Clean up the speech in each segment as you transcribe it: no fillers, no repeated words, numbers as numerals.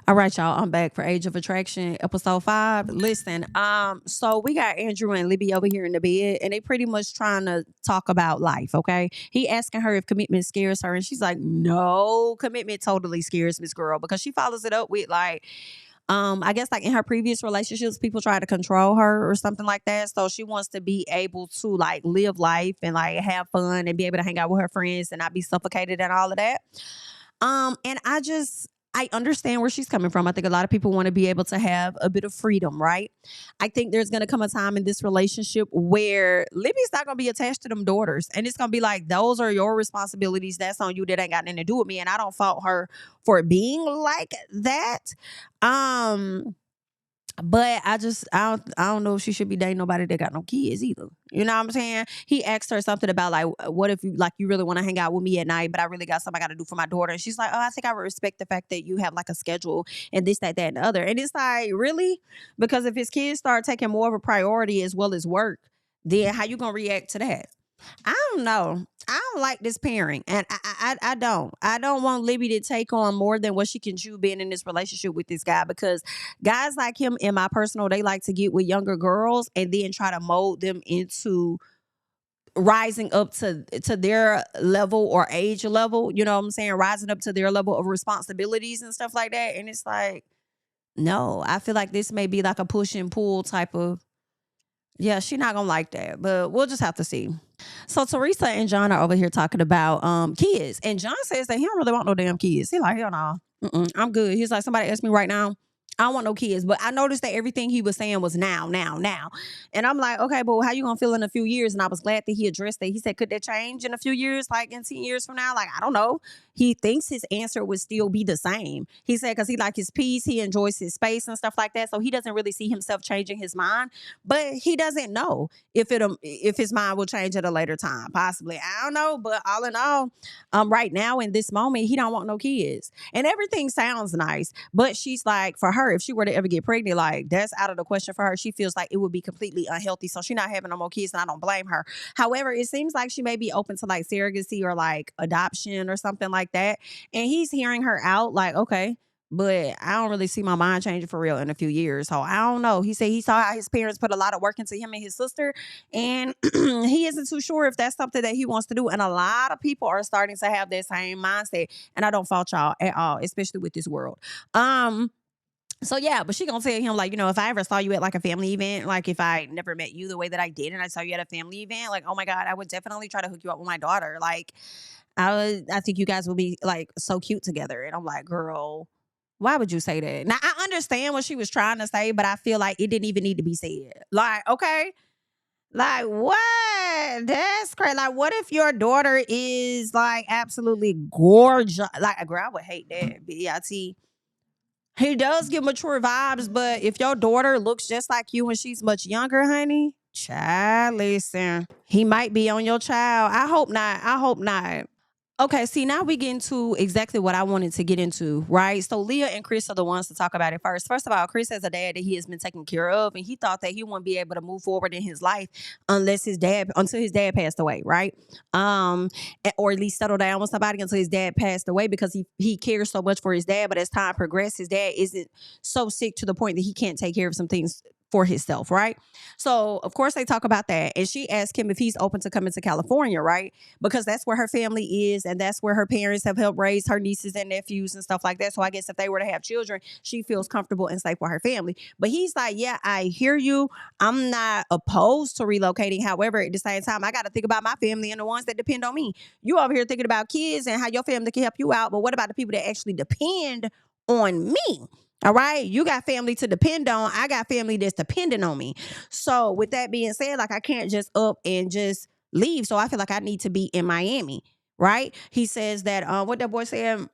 All right, y'all. I'm back for Age of Attraction, episode 5. Listen, so we got Andrew and Libby over here in the bed, and they pretty much trying to talk about life. Okay, he asking her if commitment scares her, and she's like, "No, commitment totally scares this girl," because she follows it up with like, I guess like in her previous relationships, people try to control her or something like that. So she wants to be able to like live life and like have fun and be able to hang out with her friends and not be suffocated and all of that. And I understand where she's coming from. I think a lot of people want to be able to have a bit of freedom, right? I think there's going to come a time in this relationship where Libby's not going to be attached to them daughters. And it's going to be like, those are your responsibilities. That's on you. That ain't got nothing to do with me. And I don't fault her for being like that. Um, but I don't know if she should be dating nobody that got no kids either. You know what I'm saying? He asked her something about like, what if you like you really want to hang out with me at night, but I really got something I got to do for my daughter. And she's like, oh, I think I would respect the fact that you have like a schedule and this, that, and the other. And it's like, really? Because if his kids start taking more of a priority as well as work, then how you gonna react to that? I don't know. I don't like this pairing, and I don't. I don't want Libby to take on more than what she can chew being in this relationship with this guy because guys like him, in my personal, they like to get with younger girls and then try to mold them into rising up to their level or age level. You know what I'm saying? Rising up to their level of responsibilities and stuff like that. And it's like, no, I feel like this may be like a push and pull type of. Yeah, she not gonna like that, but we'll just have to see. So Teresa and John are over here talking about kids, and John says that he don't really want no damn kids. He like, hell no, I'm good. He's like, somebody asked me right now, I don't want no kids. But I noticed that everything he was saying was now, now, now, and I'm like, okay, but how you gonna feel in a few years? And I was glad that he addressed that. He said, could that change in a few years, like in 10 years from now? Like, I don't know. He thinks his answer would still be the same. He said because he like his peace, he enjoys his space and stuff like that. So he doesn't really see himself changing his mind, but he doesn't know if his mind will change at a later time, possibly. I don't know, but all in all, right now in this moment, he don't want no kids, and everything sounds nice. But she's like, for her, if she were to ever get pregnant, like that's out of the question for her. She feels like it would be completely unhealthy, so she's not having no more kids, and I don't blame her. However, it seems like she may be open to like surrogacy or like adoption or something like that, and he's hearing her out, like, okay. But I don't really see my mind changing for real in a few years. So I don't know. He said he saw how his parents put a lot of work into him and his sister, and he isn't too sure if that's something that he wants to do. And a lot of people are starting to have that same mindset. And I don't fault y'all at all, especially with this world. So yeah, but she gonna tell him like, if I ever saw you at like a family event, like if I never met you the way that I did, and I saw you at a family event, like, oh my God, I would definitely try to hook you up with my daughter. Like, I think you guys will be like so cute together. And I'm like, girl, why would you say that? Now I understand what she was trying to say, but I feel like it didn't even need to be said. Like, okay, like what? That's crazy. Like, what if your daughter is like absolutely gorgeous? Like, girl, I would hate that. BIT. He does give mature vibes, but if your daughter looks just like you when she's much younger, honey, child, listen, he might be on your child. I hope not. I hope not. Okay, see, now we get into exactly what I wanted to get into, right? So Leah and Chris are the ones to talk about it first. First of all, Chris has a dad that he has been taking care of, and he thought that he wouldn't be able to move forward in his life until his dad passed away, right? Or at least settle down with somebody until his dad passed away, because he cares so much for his dad. But as time progressed, his dad isn't so sick to the point that he can't take care of some things for himself, right? So of course they talk about that, and she asked him if he's open to coming to California, right? Because that's where her family is, and that's where her parents have helped raise her nieces and nephews and stuff like that. So I guess if they were to have children, she feels comfortable and safe with her family. But he's like, yeah, I hear you. I'm not opposed to relocating. However, at the same time, I got to think about my family and the ones that depend on me. You over here thinking about kids and how your family can help you out, but what about the people that actually depend on me? All right. You got family to depend on. I got family that's dependent on me. So with that being said, like, I can't just up and just leave. So I feel like I need to be in Miami. Right. He says that, what that boy said,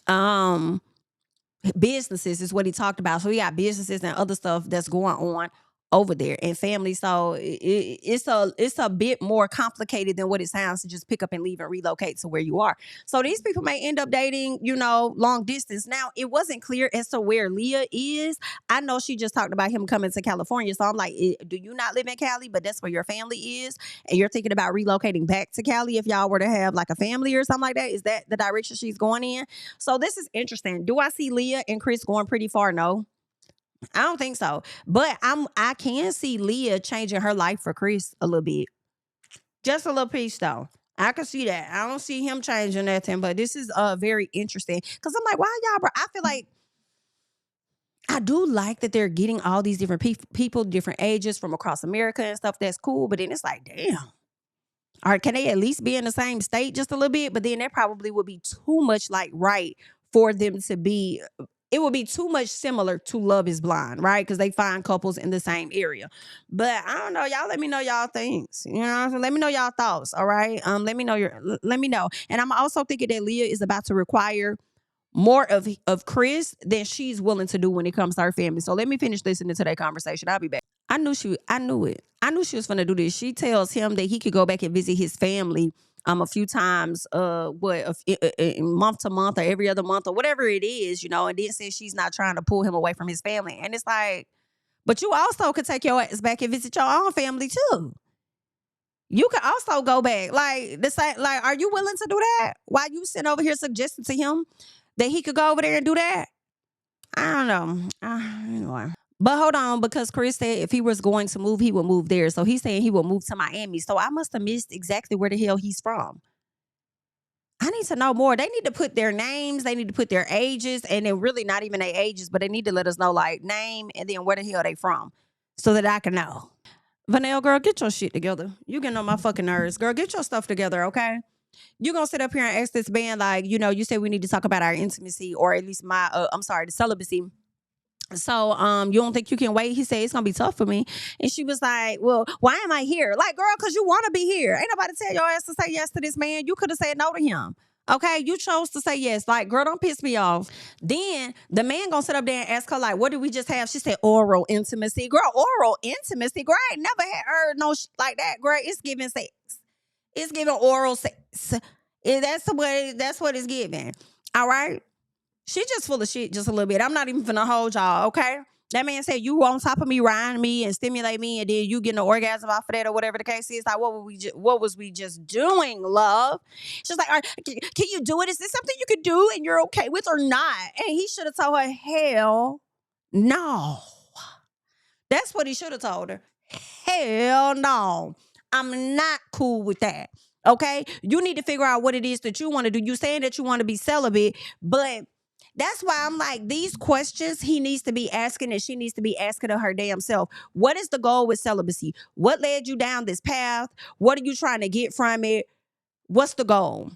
um, businesses is what he talked about. So he got businesses and other stuff that's going on over there and family. So it's a bit more complicated than what it sounds to just pick up and leave and relocate to where you are. So these people may end up dating, long distance. Now, it wasn't clear as to where Leah is. I know she just talked about him coming to California. So I'm like, do you not live in Cali, but that's where your family is? And you're thinking about relocating back to Cali if y'all were to have like a family or something like that? Is that the direction she's going in? So this is interesting. Do I see Leah and Chris going pretty far? No. I don't think so. But I can see Leah changing her life for Chris a little bit. Just a little piece though. I can see that. I don't see him changing nothing, but this is very interesting. Cause I'm like, why y'all, bro? I feel like I do like that they're getting all these different people, different ages from across America and stuff. That's cool. But then it's like, damn. All right, can they at least be in the same state just a little bit? But then that probably would be too much like right for them to be. It would be too much similar to Love is Blind, right? Because they find couples in the same area. But I don't know. Y'all let me know y'all things. You know what I'm saying? Let me know y'all thoughts. All right. Let me know let me know. And I'm also thinking that Leah is about to require more of Chris than she's willing to do when it comes to her family. So let me finish listening to that conversation. I'll be back. I knew it. I knew she was gonna do this. She tells him that he could go back and visit his family a few times, month to month or every other month or whatever it is, and then says she's not trying to pull him away from his family. And it's like, but you also could take your ass back and visit your own family too. You could also go back. Like the same, like, are you willing to do that? Why you sitting over here suggesting to him that he could go over there and do that? I don't know. Anyway. But hold on, because Chris said if he was going to move, he would move there. So he's saying he will move to Miami. So I must have missed exactly where the hell he's from. I need to know more. They need to put their names, they need to put their ages, and then really not even their ages, but they need to let us know like name and then where the hell they from so that I can know. Vanel, girl, get your shit together. You getting on my fucking nerves. Girl, get your stuff together, okay? You gonna sit up here and ask this band like, you said we need to talk about our intimacy, or at least the celibacy. So, you don't think you can wait? He said, it's gonna be tough for me. And she was like, well, why am I here? Like, girl, because you want to be here. Ain't nobody tell your ass to say yes to this man. You could have said no to him. Okay, you chose to say yes. Like, girl, don't piss me off. Then the man gonna sit up there and ask her, like, what did we just have? She said, oral intimacy. Girl, oral intimacy. Girl, I ain't never had heard no like that. Girl, it's giving sex. It's giving oral sex. That's what it's giving. All right. She just full of shit just a little bit. I'm not even finna hold y'all, okay? That man said you on top of me, riding me and stimulate me, and then you getting an orgasm off of that or whatever the case is. Like, what was we just doing, love? She's like, all right, can you do it? Is this something you could do and you're okay with or not? And he should have told her, hell no. That's what he should have told her. Hell no. I'm not cool with that. Okay? You need to figure out what it is that you want to do. You saying that you want to be celibate, but that's why I'm like, these questions he needs to be asking and she needs to be asking of her damn self. What is the goal with celibacy? What led you down this path? What are you trying to get from it? What's the goal?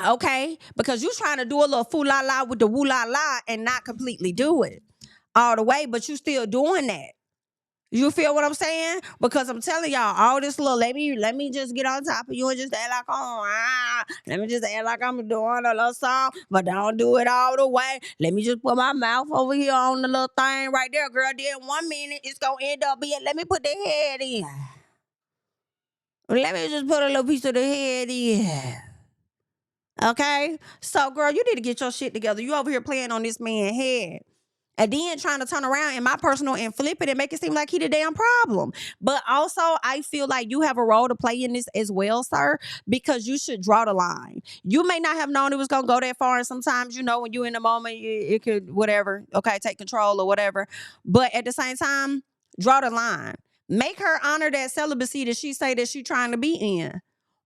Okay? Because you're trying to do a little foo-la-la with the woo-la-la and not completely do it all the way, but you still doing that. You feel what I'm saying? Because I'm telling y'all, all this little, let me just get on top of you and just act like, let me just act like I'm doing a little song, but don't do it all the way. Let me just put my mouth over here on the little thing right there, girl. Then 1 minute, it's going to end up being, let me put the head in. Let me just put a little piece of the head in. Okay? So, girl, you need to get your shit together. You over here playing on this man's head. And then trying to turn around in my personal and flip it and make it seem like he the damn problem. But also, I feel like you have a role to play in this as well, sir, because you should draw the line. You may not have known it was going to go that far. And sometimes, when you're in the moment, it could, whatever, okay, take control or whatever. But at the same time, draw the line. Make her honor that celibacy that she say that she trying to be in.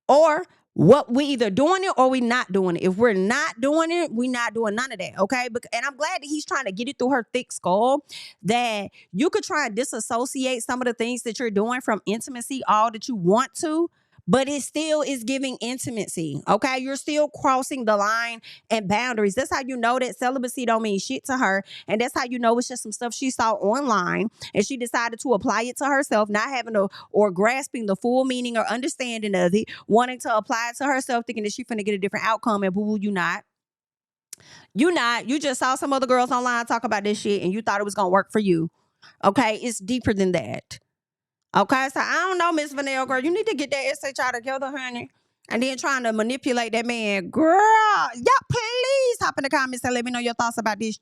Or what, we either doing it or we not doing it. If we're not doing it, we not doing none of that, okay? And I'm glad that he's trying to get it through her thick skull that you could try and disassociate some of the things that you're doing from intimacy all that you want to, but it still is giving intimacy, okay? You're still crossing the line and boundaries. That's how you know that celibacy don't mean shit to her, and that's how you know it's just some stuff she saw online and she decided to apply it to herself, not having or grasping the full meaning or understanding of it, wanting to apply it to herself, thinking that she's finna get a different outcome, and boo-boo, you not. You not. You just saw some other girls online talk about this shit and you thought it was gonna work for you. Okay, it's deeper than that. Okay, so I don't know, Miss Vanel, girl. You need to get that SHI together, honey. And then trying to manipulate that man. Girl, y'all please hop in the comments and let me know your thoughts about this.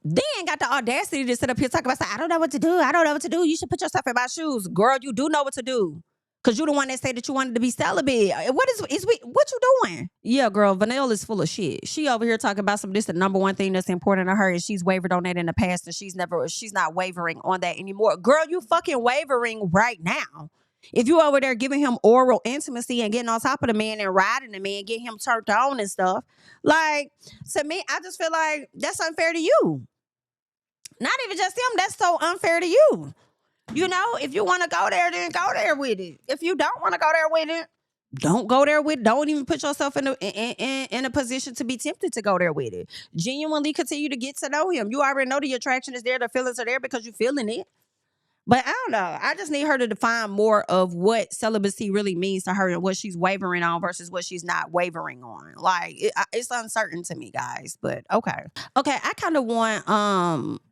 Then got the audacity to sit up here talking about, I don't know what to do. I don't know what to do. You should put yourself in my shoes. Girl, you do know what to do. Because you the one that said that you wanted to be celibate. What you doing? Yeah, girl, Vanel is full of shit. She over here talking about this the number one thing that's important to her, and she's wavered on that in the past, and she's not wavering on that anymore. Girl, you fucking wavering right now. If you over there giving him oral intimacy and getting on top of the man and riding the man, getting him turned on and stuff, like, to me, I just feel like that's unfair to you. Not even just him, that's so unfair to you. You know, if you want to go there, then go there with it. If you don't want to go there with it, don't go there with it. Don't even put yourself in a position to be tempted to go there with it. Genuinely continue to get to know him. You already know the attraction is there. The feelings are there because you're feeling it. But I don't know. I just need her to define more of what celibacy really means to her and what she's wavering on versus what she's not wavering on. Like, it's uncertain to me, guys. But okay. Okay, I kind of want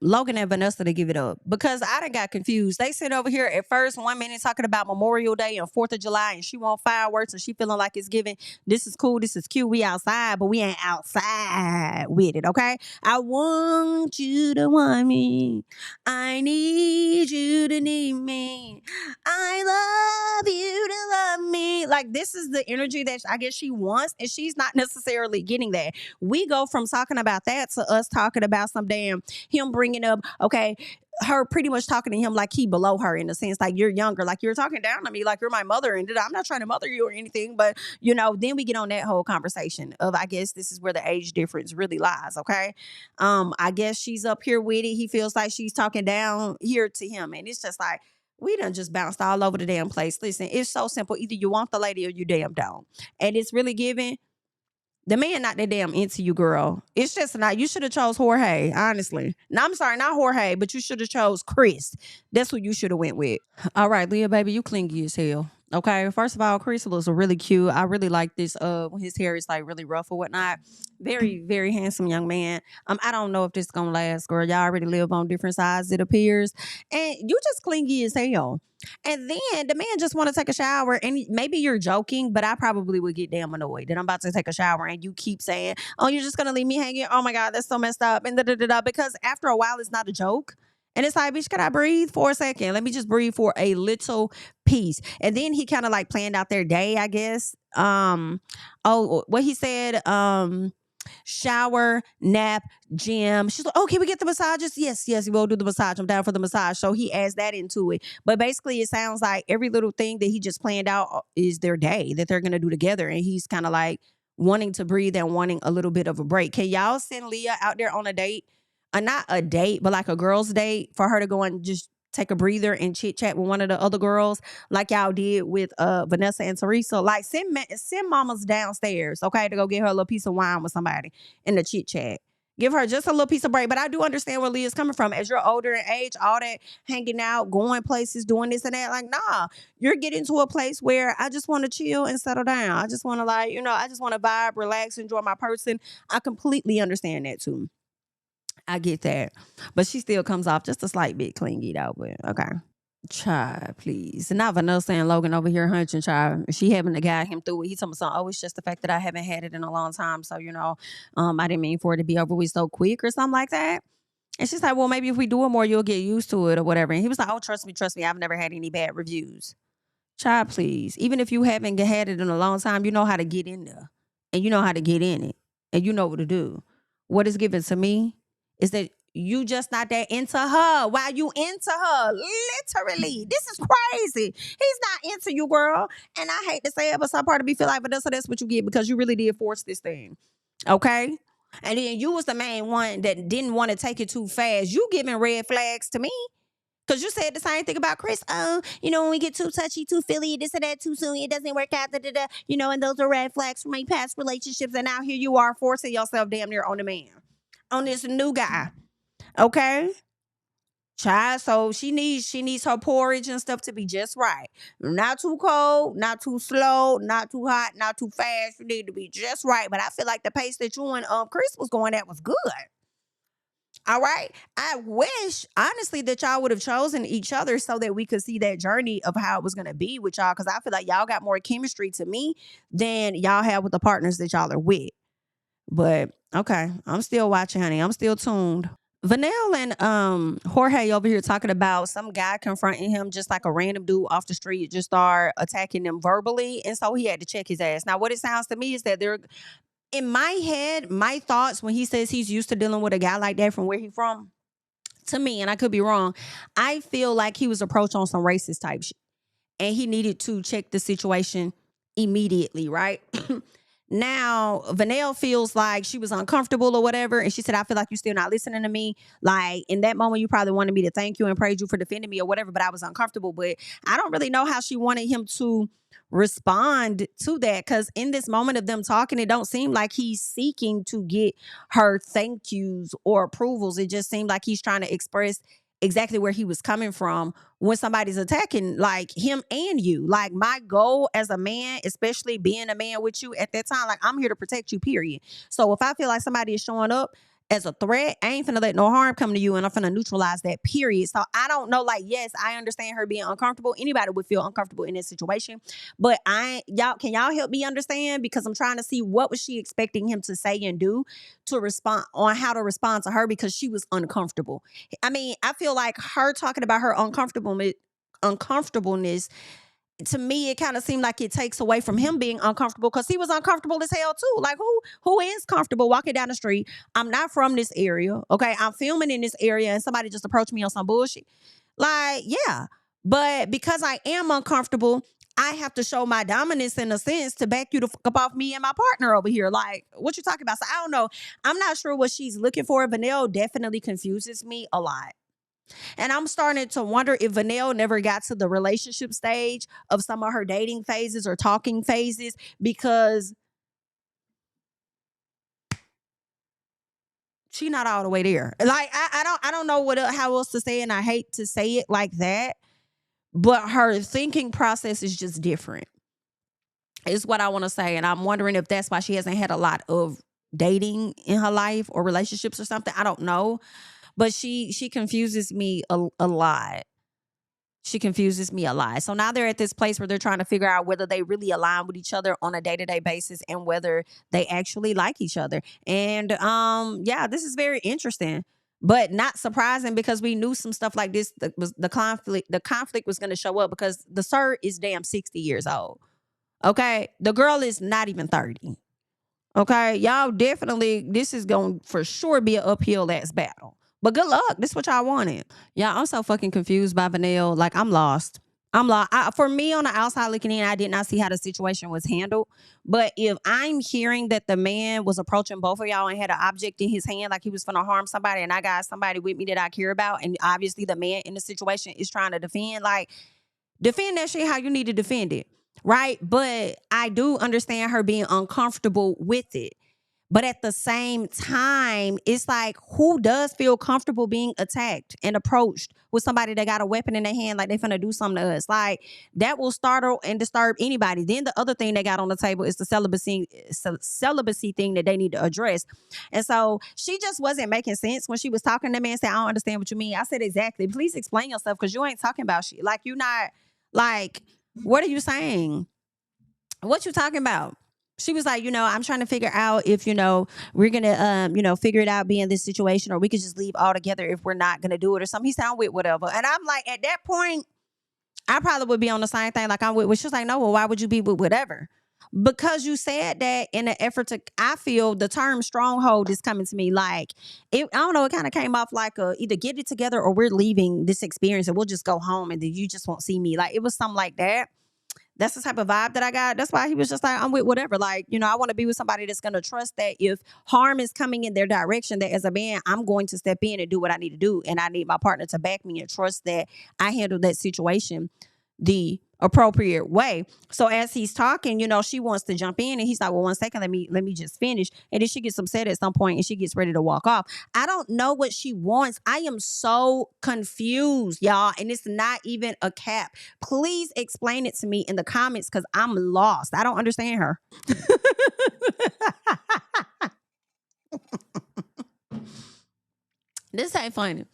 Logan and Vanessa to give it up because I done got confused. They sit over here at first 1 minute talking about Memorial Day and 4th of July and she want fireworks and she feeling like it's giving, this is cool, this is cute, we outside, but we ain't outside with it, okay? I want you to want me. I need you to need me. I love you to love me. Like, this is the energy that I guess she wants, and she's not necessarily getting that. We go from talking about that to us talking about some damn him bringing up, okay, her pretty much talking to him like he below her in a sense, like you're younger, like you're talking down to me, like you're my mother, and I'm not trying to mother you or anything, but you know, then we get on that whole conversation of, I guess this is where the age difference really lies, okay? I guess she's up here with it. He feels like she's talking down here to him, and it's just like, we done just bounced all over the damn place. Listen, it's so simple. Either you want the lady or you damn don't. And it's really giving. The man not that damn into you, girl. It's just not. You should have chose Jorge, honestly. No, I'm sorry, not Jorge, but you should have chose Chris. That's who you should have went with. All right, Leah, baby, you clingy as hell. Okay, first of all, Chris looks really cute. I really like this. When his hair is like really rough or whatnot. Very, very handsome young man. I don't know if this is gonna last, girl. Y'all already live on different sides, it appears, and you just clingy as hell. And then the man just want to take a shower, and maybe you're joking, but I probably would get damn annoyed that I'm about to take a shower and you keep saying, "Oh, you're just gonna leave me hanging." Oh my God, that's so messed up. And because after a while, it's not a joke. And it's like, bitch, can I breathe for a second? Let me just breathe for a little piece. And then he kind of like planned out their day, I guess. What he said, shower, nap, gym. She's like, okay, we get the massages. Yes, we'll do the massage. I'm down for the massage. So he adds that into it. But basically, it sounds like every little thing that he just planned out is their day that they're going to do together. And he's kind of like wanting to breathe and wanting a little bit of a break. Can y'all send Leah out there on a date? Not a date, but like a girl's date for her to go and just take a breather and chit chat with one of the other girls, like y'all did with Vanessa and Teresa. Like send mamas downstairs, okay, to go get her a little piece of wine with somebody in the chit chat. Give her just a little piece of break. But I do understand where Leah's coming from. As you're older in age, all that hanging out, going places, doing this and that, like, nah, you're getting to a place where I just want to chill and settle down. I just want to I just want to vibe, relax, enjoy my person. I completely understand that too. I get that. But she still comes off just a slight bit clingy though, but okay. Child, please. And now Vanessa and Logan over here hunching, child. She having to guide him through it. He told me something, oh, it's just the fact that I haven't had it in a long time. So, I didn't mean for it to be over with so quick or something like that. And she's like, well, maybe if we do it more, you'll get used to it or whatever. And he was like, oh, trust me. I've never had any bad reviews. Child, please. Even if you haven't had it in a long time, you know how to get in there. And you know how to get in it. And you know what to do. What is given to me is that you just not that into her. Why you into her? Literally. This is crazy. He's not into you, girl. And I hate to say it, but some part of me feel like, but that's what you get because you really did force this thing. Okay? And then you was the main one that didn't want to take it too fast. You giving red flags to me. Because you said the same thing about Chris. When we get too touchy, too feely, this and that too soon, it doesn't work out, and those are red flags from my past relationships. And now here you are forcing yourself damn near on the man, on this new guy. Okay? Child, so she needs her porridge and stuff to be just right. Not too cold, not too slow, not too hot, not too fast. You need to be just right. But I feel like the pace that you and Chris was going at was good. All right. I wish, honestly, that y'all would have chosen each other so that we could see that journey of how it was going to be with y'all. Because I feel like y'all got more chemistry to me than y'all have with the partners that y'all are with. But okay, I'm still watching, honey. I'm still tuned. Vanel and Jorge over here talking about some guy confronting him, just like a random dude off the street, just start attacking him verbally, and so he had to check his ass. Now, what it sounds to me is that they're in my head, my thoughts when he says he's used to dealing with a guy like that from where he from. To me, and I could be wrong, I feel like he was approached on some racist type shit, and he needed to check the situation immediately, right? Now, Vanel feels like she was uncomfortable or whatever. And she said, I feel like you're still not listening to me. Like, in that moment, you probably wanted me to thank you and praise you for defending me or whatever, but I was uncomfortable. But I don't really know how she wanted him to respond to that. Because in this moment of them talking, it don't seem like he's seeking to get her thank yous or approvals. It just seemed like he's trying to express exactly where he was coming from when somebody's attacking like him and you. Like, my goal as a man, especially being a man with you at that time, like, I'm here to protect you, period. So if I feel like somebody is showing up as a threat, I ain't finna let no harm come to you, and I'm finna neutralize that, period. So I don't know, like, yes, I understand her being uncomfortable. Anybody would feel uncomfortable in this situation. But can y'all help me understand? Because I'm trying to see what was she expecting him to say and do to respond, on how to respond to her, because she was uncomfortable. I mean, I feel like her talking about her uncomfortableness, to me, it kind of seemed like it takes away from him being uncomfortable, because he was uncomfortable as hell too. Like, who is comfortable walking down the street? I'm not from this area. Okay. I'm filming in this area and somebody just approached me on some bullshit. Like, yeah. But because I am uncomfortable, I have to show my dominance in a sense to back you the fuck up off me and my partner over here. Like, what you talking about? So I don't know. I'm not sure what she's looking for. Vanel definitely confuses me a lot. And I'm starting to wonder if Vanel never got to the relationship stage of some of her dating phases or talking phases, because she not all the way there. Like, I don't know how else to say it, and I hate to say it like that, but her thinking process is just different. Is what I want to say, and I'm wondering if that's why she hasn't had a lot of dating in her life or relationships or something. I don't know, but she confuses me a lot. She confuses me a lot. So now they're at this place where they're trying to figure out whether they really align with each other on a day-to-day basis and whether they actually like each other. And yeah, this is very interesting, but not surprising, because we knew some stuff like this that was the conflict was going to show up, because the sir is damn 60 years old. Okay? The girl is not even 30. Okay? Y'all definitely, this is going to for sure be an uphill ass battle. But good luck. This is what y'all wanted. Yeah, I'm so fucking confused by Vanille. Like, I'm lost. I'm lost. For me, on the outside looking in, I did not see how the situation was handled. But if I'm hearing that the man was approaching both of y'all and had an object in his hand, like he was finna harm somebody, and I got somebody with me that I care about, and obviously the man in the situation is trying to defend, like, defend that shit how you need to defend it, right? But I do understand her being uncomfortable with it. But at the same time, it's like, who does feel comfortable being attacked and approached with somebody that got a weapon in their hand, like they finna do something to us? Like, that will startle and disturb anybody. Then the other thing they got on the table is the celibacy thing that they need to address. And so she just wasn't making sense when she was talking to me and said, I don't understand what you mean. I said, exactly. Please explain yourself, because you ain't talking about shit. Like, you're not, like, what are you saying? What you talking about? She was like, I'm trying to figure out if, we're going to, figure it out, be in this situation, or we could just leave altogether if we're not going to do it or something. He said, I'm with whatever. And I'm like, at that point, I probably would be on the same thing. Like, I'm with, she was like, no, well, why would you be with whatever? Because you said that in an effort to, I feel the term stronghold is coming to me like, I don't know, it kind of came off like either get it together or we're leaving this experience and we'll just go home and then you just won't see me. Like, it was something like that. That's the type of vibe that I got. That's why he was just like, I'm with whatever. Like, I want to be with somebody that's going to trust that if harm is coming in their direction, that as a man, I'm going to step in and do what I need to do. And I need my partner to back me and trust that I handle that situation the appropriate way. So as he's talking, she wants to jump in and he's like, well, 1 second, let me just finish. And then she gets upset at some point and she gets ready to walk off. I don't know what she wants. I am so confused, y'all. And it's not even a cap. Please explain it to me in the comments, because I'm lost. I don't understand her. This ain't funny.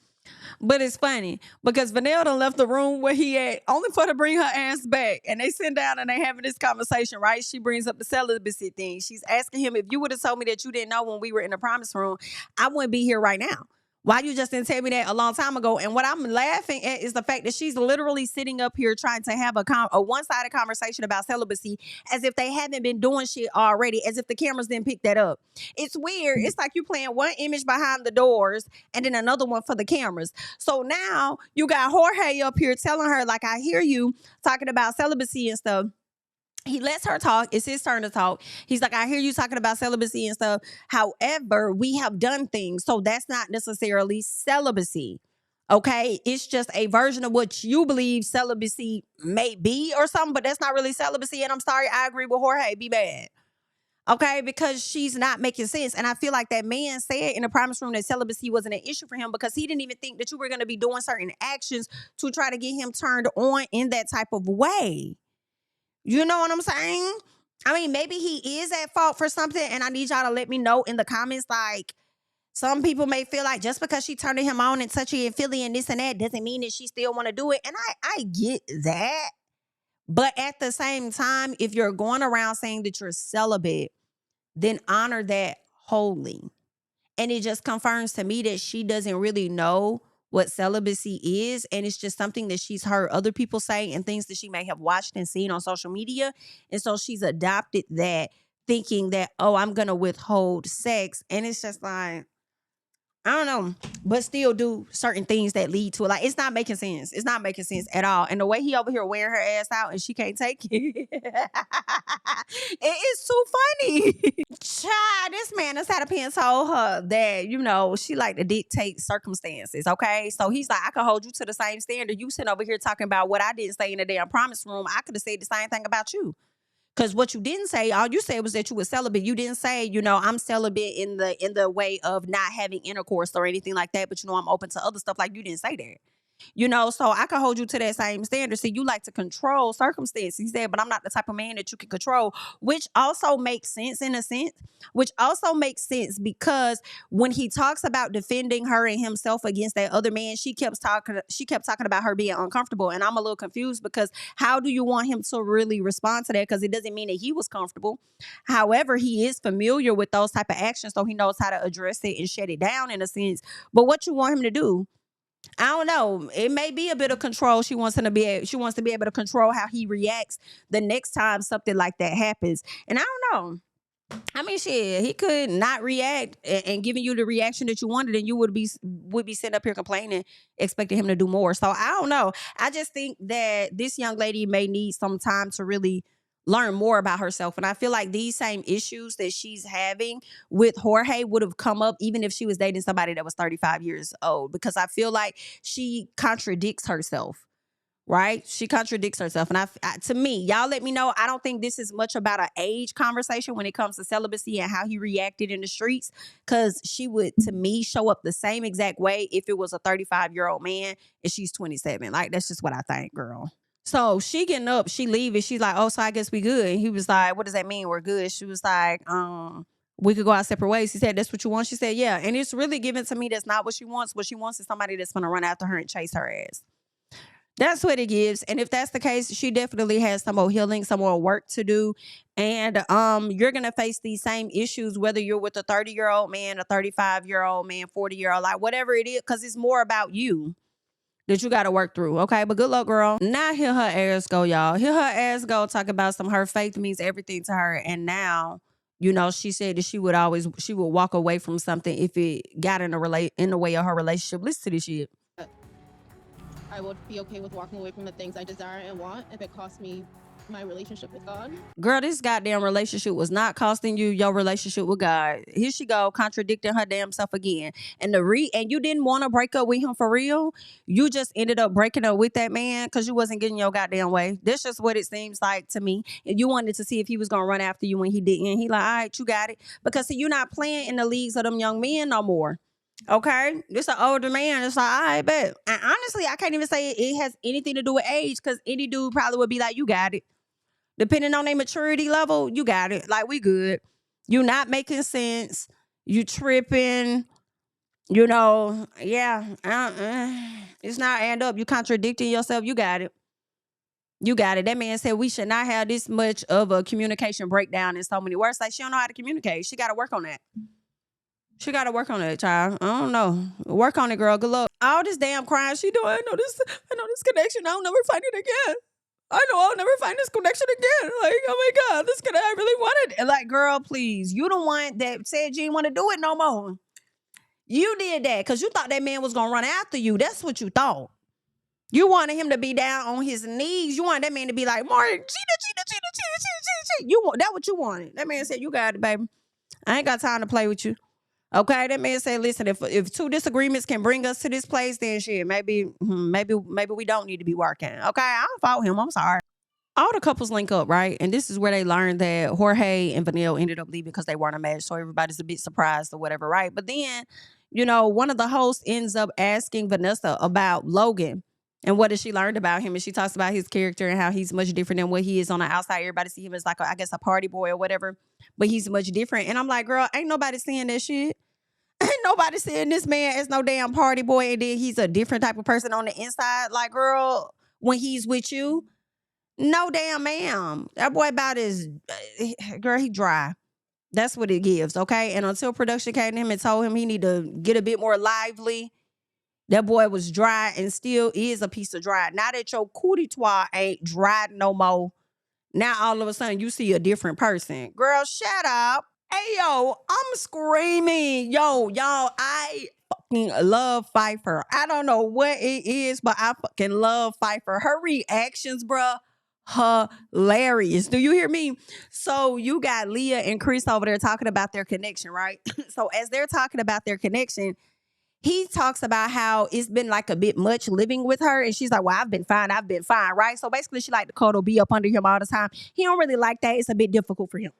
But it's funny because Vanel done left the room where he at only for to bring her ass back. And they sit down and they having this conversation, right? She brings up the celibacy thing. She's asking him, if you would have told me that you didn't know when we were in the promise room, I wouldn't be here right now. Why you just didn't tell me that a long time ago? And what I'm laughing at is the fact that she's literally sitting up here trying to have a one-sided conversation about celibacy as if they haven't been doing shit already, as if the cameras didn't pick that up. It's weird. It's like you playing one image behind the doors and then another one for the cameras. So now you got Jorge up here telling her, like, I hear you talking about celibacy and stuff. He lets her talk. It's his turn to talk. He's like, I hear you talking about celibacy and stuff. However, we have done things. So that's not necessarily celibacy. Okay. It's just a version of what you believe celibacy may be or something, but that's not really celibacy. And I'm sorry, I agree with Jorge. Be bad. Okay, because she's not making sense. And I feel like that man said in the promise room that celibacy wasn't an issue for him because he didn't even think that you were going to be doing certain actions to try to get him turned on in that type of way. You know what I'm saying? I mean, maybe he is at fault for something, and I need y'all to let me know in the comments. Like, some people may feel like just because she turned him on and touchy and feely and this and that doesn't mean that she still want to do it. And I get that. But at the same time, if you're going around saying that you're celibate, then honor that wholly. And it just confirms to me that she doesn't really know what celibacy is. And it's just something that she's heard other people say and things that she may have watched and seen on social media. And so she's adopted that, thinking that, oh, I'm going to withhold sex. And it's just like, I don't know, but still do certain things that lead to it. Like, it's not making sense. It's not making sense at all. And the way he over here wearing her ass out and she can't take it, it is too funny. Child, this man has had a pen told her that, you know, she like to dictate circumstances, okay? So he's like, I can hold you to the same standard. You sitting over here talking about what I didn't say in the damn promise room. I could have said the same thing about you. Because what you didn't say, all you said was that you were celibate. You didn't say, you know, I'm celibate in the way of not having intercourse or anything like that. But, you know, I'm open to other stuff. Like, you didn't say that. You know, so I can hold you to that same standard. See, you like to control circumstances. He said, but I'm not the type of man that you can control, which also makes sense in a sense, which also makes sense because when he talks about defending her and himself against that other man, she kept talking about her being uncomfortable. And I'm a little confused because how do you want him to really respond to that? Because it doesn't mean that he was comfortable. However, he is familiar with those type of actions, so he knows how to address it and shut it down in a sense. But what you want him to do? I don't know. It may be a bit of control. She wants she wants to be able to control how he reacts the next time something like that happens. And I don't know. I mean, shit, he could not react and giving you the reaction that you wanted, and you would be sitting up here complaining, expecting him to do more. So I don't know. I just think that this young lady may need some time to really learn more about herself. And I feel like these same issues that she's having with Jorge would have come up even if she was dating somebody that was 35 years old, because I feel like she contradicts herself. Right? She contradicts herself. And to me, y'all let me know. I don't think this is much about an age conversation when it comes to celibacy and how he reacted in the streets. Because she would, to me, show up the same exact way if it was a 35-year-old man and she's 27. Like, that's just what I think, girl. So she getting up, she leaving. She's like, oh, so I guess we good. And he was like, what does that mean? We're good. She was like, we could go our separate ways. He said, that's what you want? She said, yeah. And it's really given to me that's not what she wants. What she wants is somebody that's going to run after her and chase her ass. That's what it gives. And if that's the case, she definitely has some more healing, some more work to do. And you're going to face these same issues, whether you're with a 30-year-old man, a 35-year-old man, 40-year-old, like whatever it is, because it's more about you that you got to work through. Okay, but good luck, girl. Now hear her ass go, y'all. Hear her ass go talk about her faith means everything to her. And now, you know, she said that she would walk away from something if it got in the way of her relationship. Listen to this shit. I would be okay with walking away from the things I desire and want if it cost me my relationship with God. Girl, this goddamn relationship was not costing you your relationship with God. Here she go, contradicting her damn self again. And and you didn't want to break up with him for real. You just ended up breaking up with that man because you wasn't getting your goddamn way. That's just what it seems like to me. And you wanted to see if he was gonna run after you when he didn't. And he like, all right, you got it. Because see, you're not playing in the leagues of them young men no more. Okay, this an older man. It's like, all right, bet. And honestly, I can't even say it has anything to do with age, because any dude probably would be like, you got it. Depending on their maturity level, you got it. Like, we good. You not making sense. You tripping. Yeah, it's not add up. You contradicting yourself. You got it. You got it. That man said we should not have this much of a communication breakdown in so many words. Like she don't know how to communicate. She got to work on that. She got to work on it, child. I don't know. Work on it, girl. Good luck. All this damn crying she doing. I know this connection. I'll never find it again. I know I'll never find this connection again. Like, oh my God, this guy I really wanted. And like, girl, please. You the one that said you didn't want to do it no more. You did that because you thought that man was going to run after you. That's what you thought. You wanted him to be down on his knees. You wanted that man to be like, Martin, cheetah. You want that what you wanted. That man said, you got it, baby. I ain't got time to play with you. Okay, that man said, listen, if two disagreements can bring us to this place, then shit, maybe we don't need to be working. Okay, I don't fault him. I'm sorry. All the couples link up, right? And this is where they learned that Jorge and Vanel ended up leaving because they weren't a match. So everybody's a bit surprised or whatever, right? But then, one of the hosts ends up asking Vanessa about Logan and what has she learned about him. And she talks about his character and how he's much different than what he is on the outside. Everybody see him as like, I guess, a party boy or whatever. But he's much different. And I'm like, girl, ain't nobody seeing that shit. Ain't nobody seeing this man as no damn party boy. And then he's a different type of person on the inside. Like, girl, when he's with you, no damn ma'am. That boy about his girl, he dry. That's what it gives, okay? And until production came to him and told him he need to get a bit more lively, that boy was dry and still is a piece of dry. Now that your cootie twat ain't dry no more, now all of a sudden you see a different person. Girl, shut up. Hey, yo, I'm screaming. Yo, y'all, I fucking love Pfeiffer. I don't know what it is, but I fucking love Pfeiffer. Her reactions, bruh, hilarious. Do you hear me? So you got Leah and Chris over there talking about their connection, right? So as they're talking about their connection, he talks about how it's been like a bit much living with her. And she's like, well, I've been fine, right? So basically she like to cuddle, be up under him all the time. He don't really like that. It's a bit difficult for him.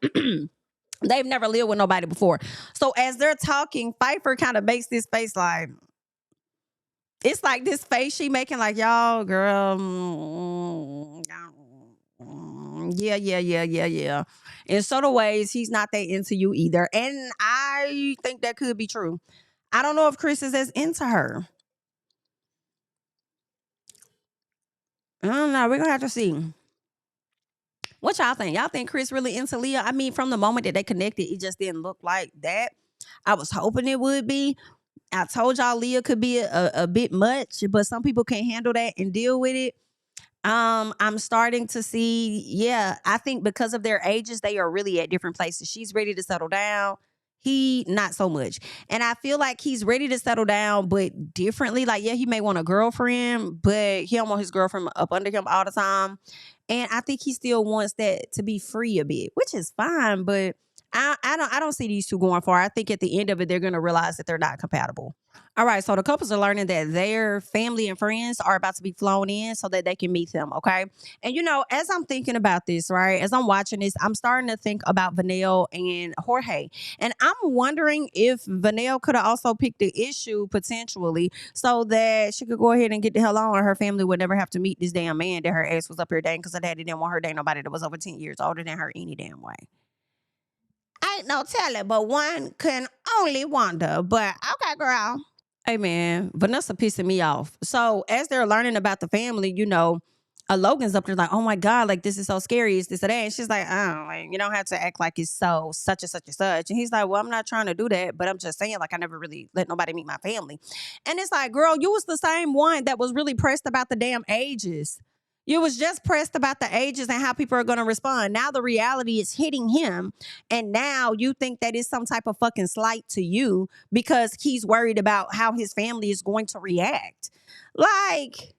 They've never lived with nobody before. So as they're talking, Pfeiffer kind of makes this face like, it's like this face she making like, y'all, girl, yeah. In subtle ways, he's not that into you either. And I think that could be true. I don't know if Chris is as into her. I don't know. We're going to have to see. What y'all think? Y'all think Chris really into Leah? I mean, from the moment that they connected, it just didn't look like that. I was hoping it would be. I told y'all Leah could be a bit much, but some people can't handle that and deal with it. I'm starting to see, yeah, I think because of their ages, they are really at different places. She's ready to settle down. He not so much. And I feel like he's ready to settle down, but differently. Like, yeah, he may want a girlfriend, but he don't want his girlfriend up under him all the time. And I think he still wants that to be free a bit, which is fine, but I don't see these two going far. I think at the end of it, they're gonna realize that they're not compatible. All right, so the couples are learning that their family and friends are about to be flown in so that they can meet them, okay? And as I'm thinking about this, right, as I'm watching this, I'm starting to think about Vanel and Jorge. And I'm wondering if Vanel could have also picked the issue potentially so that she could go ahead and get the hell on, and her family would never have to meet this damn man that her ass was up here dating because her daddy didn't want her dating nobody that was over 10 years older than her any damn way. Ain't no telling, but one can only wonder. But okay, girl. Hey man, Vanessa pissing me off. So as they're learning about the family, Logan's up there like, oh my God, like this is so scary. It's this or that. And she's like, oh, like, you don't have to act like it's so such and such and such. And he's like, well, I'm not trying to do that, but I'm just saying, like, I never really let nobody meet my family. And it's like, girl, you was the same one that was really pressed about the damn ages. You was just pressed about the ages and how people are going to respond. Now the reality is hitting him. And now you think that is some type of fucking slight to you because he's worried about how his family is going to react. Like,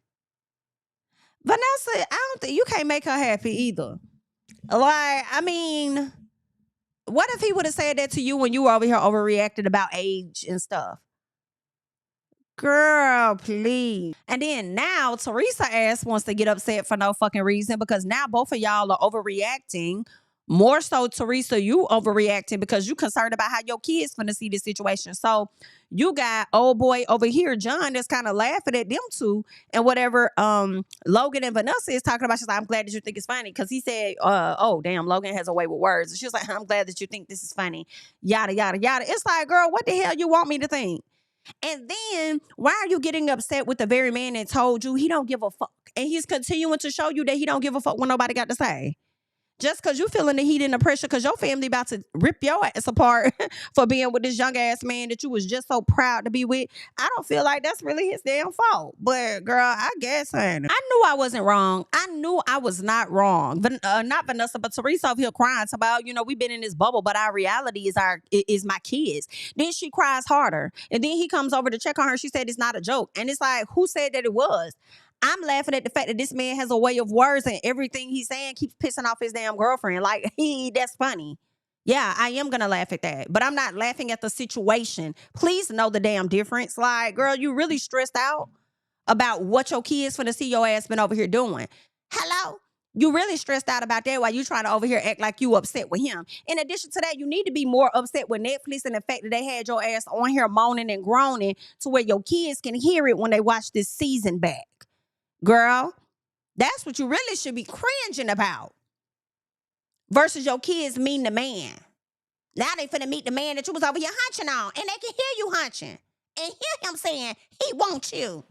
Vanessa, I don't think you can't make her happy either. Like, I mean, what if he would have said that to you when you were over here overreacting about age and stuff? Girl, please. And then now Teresa ass wants to get upset for no fucking reason because now both of y'all are overreacting. More so, Teresa, you overreacting because you concerned about how your kids finna see this situation. So you got old boy over here, John, that's kind of laughing at them two and whatever Logan and Vanessa is talking about. She's like, I'm glad that you think it's funny because he said, oh, damn, Logan has a way with words. And she's like, I'm glad that you think this is funny. Yada, yada, yada. It's like, girl, what the hell you want me to think? And then why are you getting upset with the very man that told you he don't give a fuck? And he's continuing to show you that he don't give a fuck when nobody got to say. Just because you feeling the heat and the pressure because your family about to rip your ass apart for being with this young ass man that you was just so proud to be with. I don't feel like that's really his damn fault. But girl, I guess, honey, I knew I wasn't wrong. I knew I was not wrong. But not Vanessa, but Teresa over here crying about, we've been in this bubble, but our reality is my kids. Then she cries harder. And then he comes over to check on her. She said it's not a joke. And it's like, who said that it was? I'm laughing at the fact that this man has a way of words and everything he's saying keeps pissing off his damn girlfriend. Like, that's funny. Yeah, I am going to laugh at that. But I'm not laughing at the situation. Please know the damn difference. Like, girl, you really stressed out about what your kids finna see your ass been over here doing. Hello? You really stressed out about that while you trying to over here act like you upset with him. In addition to that, you need to be more upset with Netflix and the fact that they had your ass on here moaning and groaning to where your kids can hear it when they watch this season back. Girl, that's what you really should be cringing about. Versus your kids meeting the man. Now they finna meet the man that you was over here hunching on. And they can hear you hunching. And hear him saying he wants you.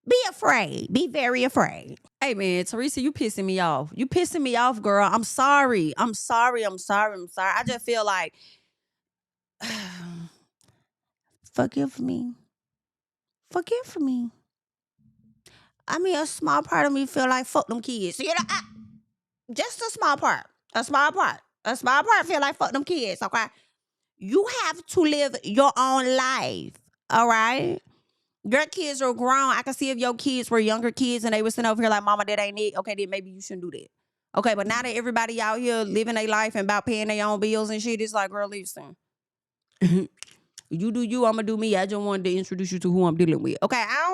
Be afraid. Be very afraid. Hey, man, Teresa, you pissing me off. You pissing me off, girl. I'm sorry. I'm sorry. I just feel like, forgive me. Forgive me. I mean, a small part of me feel like fuck them kids. Just a small part. A small part feel like fuck them kids, okay? You have to live your own life, all right? Your kids are grown. I can see if your kids were younger kids and they were sitting over here like, mama, that ain't it. Okay, then maybe you shouldn't do that. Okay, but now that everybody out here living their life and about paying their own bills and shit, it's like, girl, listen. You do you, I'm going to do me. I just wanted to introduce you to who I'm dealing with. Okay, I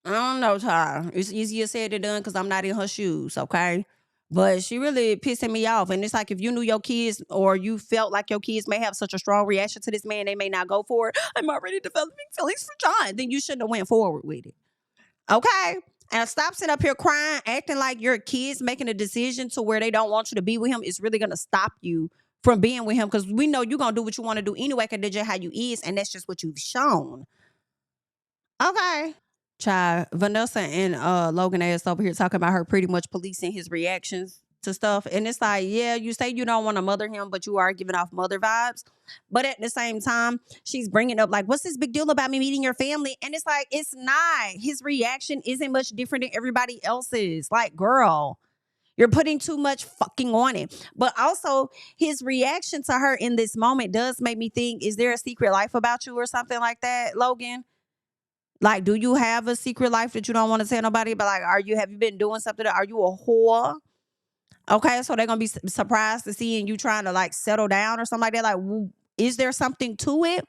don't know, Ty. It's easier said than done because I'm not in her shoes, okay? But she really pissing me off. And it's like if you knew your kids or you felt like your kids may have such a strong reaction to this man, they may not go for it. I'm already developing feelings for John. Then you shouldn't have went forward with it. Okay? And stop sitting up here crying, acting like your kids making a decision to where they don't want you to be with him is really going to stop you from being with him because we know you're going to do what you want to do anyway because that's just how you is and that's just what you've shown. Okay. Child, Vanessa and Logan ass over here talking about her pretty much policing his reactions to stuff. And it's like, yeah, you say you don't want to mother him, but you are giving off mother vibes. But at the same time, she's bringing up like, what's this big deal about me meeting your family? And it's like, it's not. His reaction isn't much different than everybody else's. Like, girl, you're putting too much fucking on it. But also, his reaction to her in this moment does make me think, is there a secret life about you or something like that, Logan? Like, do you have a secret life that you don't want to tell nobody? But like, have you been doing something? Are you a whore? Okay, so they're gonna be surprised to seeing you trying to like settle down or something like that. Like, is there something to it?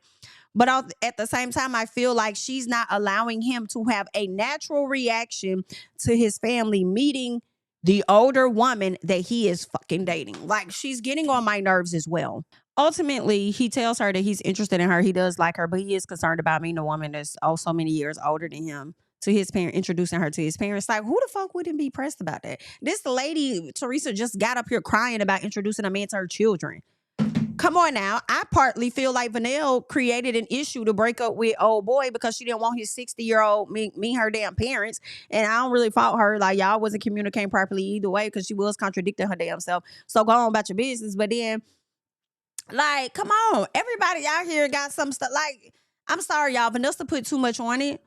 But at the same time, I feel like she's not allowing him to have a natural reaction to his family meeting the older woman that he is fucking dating. Like, she's getting on my nerves as well. Ultimately, he tells her that he's interested in her. He does like her, but he is concerned about meeting a woman that's so many years older than him to his parent, introducing her to his parents. Like, who the fuck wouldn't be pressed about that? This lady, Teresa, just got up here crying about introducing a man to her children. Come on now. I partly feel like Vanel created an issue to break up with old boy because she didn't want his 60-year-old meet her damn parents. And I don't really fault her. Like, y'all wasn't communicating properly either way because she was contradicting her damn self. So go on about your business. But then, like, come on. Everybody out here got some stuff. Like, I'm sorry, y'all. Vanessa put too much on it.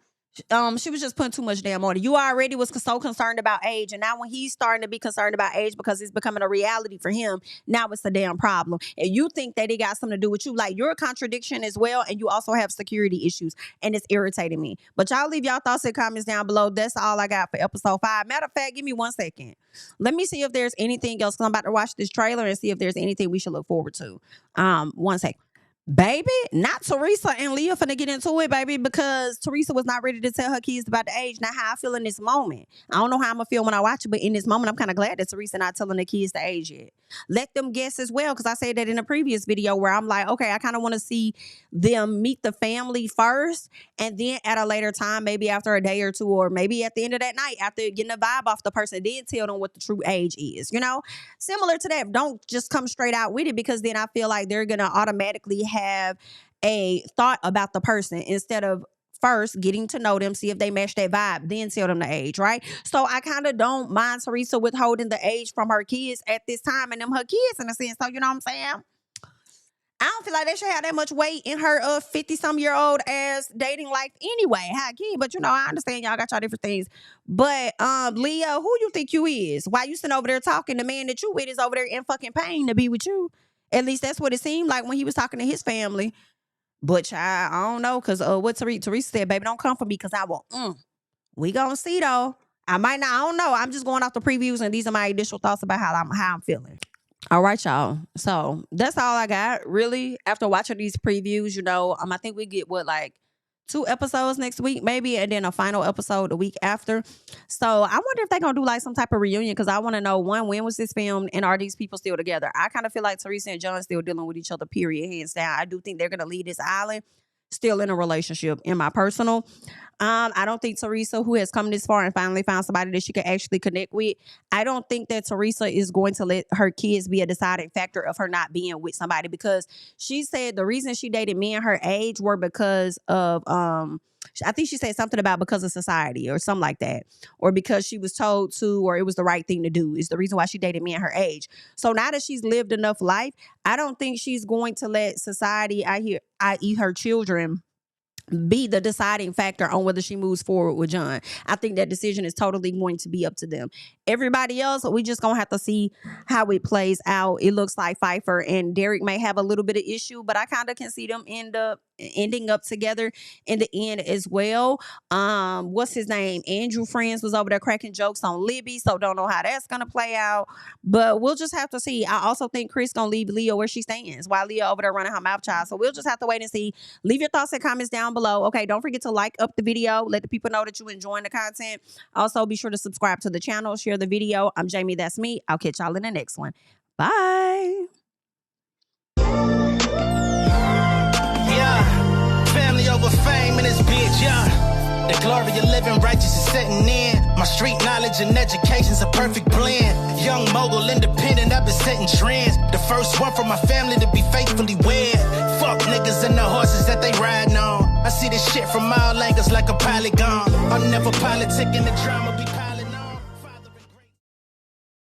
She was just putting too much damn on it. You already was so concerned about age, and now when he's starting to be concerned about age because it's becoming a reality for him, now it's a damn problem. And you think that it got something to do with you. Like, you're a contradiction as well, and you also have security issues, and it's irritating me. But y'all leave y'all thoughts and comments down below. That's all I got for episode 5. Matter of fact, give me 1 second. Let me see if there's anything else. I'm about to watch this trailer and see if there's anything we should look forward to. 1 second. Baby, not Teresa and Leah finna get into it, baby, because Teresa was not ready to tell her kids about the age. Not how I feel in this moment. I don't know how I'm gonna feel when I watch it, but in this moment, I'm kind of glad that Teresa not telling the kids the age yet. Let them guess as well, because I said that in a previous video where I'm like, okay, I kind of want to see them meet the family first, and then at a later time, maybe after a day or two, or maybe at the end of that night, after getting a vibe off the person, then tell them what the true age is, similar to that. Don't just come straight out with it, because then I feel like they're gonna automatically have a thought about the person instead of first getting to know them, see if they match that vibe, then tell them the age, right? So I kind of don't mind Teresa withholding the age from her kids at this time, and them her kids in a sense. So you know what I'm saying? I don't feel like they should have that much weight in her 50-some-year-old ass dating life anyway. How kid, but you know, I understand y'all got y'all different things. But Leah, who you think you is? Why you sitting over there talking? The man that you with is over there in fucking pain to be with you. At least that's what it seemed like when he was talking to his family. But I don't know, because what Teresa said, baby, don't come for me because I will. We gonna see though. I might not. I don't know. I'm just going off the previews, and these are my initial thoughts about how I'm feeling. All right, y'all. So that's all I got. Really, after watching these previews, you know, I think we get like 2 episodes next week, maybe, and then a final episode the week after. So I wonder if they're gonna do like some type of reunion, because I want to know, one, when was this filmed, and are these people still together? I kind of feel like Teresa and John still dealing with each other, period, hands down. I do think they're gonna leave this island still in a relationship, in my personal. I don't think Teresa, who has come this far and finally found somebody that she can actually connect with, I don't think that Teresa is going to let her kids be a deciding factor of her not being with somebody, because she said the reason she dated men her age were because of I think she said something about because of society or something like that, or because she was told to, or it was the right thing to do, is the reason why she dated men her age. So now that she's lived enough life, I don't think she's going to let society, i.e. her children, be the deciding factor on whether she moves forward with John. I think that decision is totally going to be up to them. Everybody else, we just gonna have to see how it plays out. It looks like Pfeiffer and Derek may have a little bit of issue, but I kind of can see them ending up together in the end as well. What's his name? Andrew Friends was over there cracking jokes on Libby, so don't know how that's gonna play out. But we'll just have to see. I also think Chris gonna leave Leah where she stands while Leah over there running her mouth, child. So we'll just have to wait and see. Leave your thoughts and comments down below. Okay, don't forget to like up the video. Let the people know that you're enjoying the content. Also, be sure to subscribe to the channel, share the video. I'm Jami, that's me. I'll catch y'all in the next one. Bye. Yeah, family over fame in this bitch, yeah. The glory of living righteous is setting in. My street knowledge and education's a perfect blend. Young mogul, independent, I've been setting trends. The first one from my family to be faithfully wed. Fuck niggas and the horses that they riding on. I see this shit from all angles like a polygon. I'm never politicking the drama.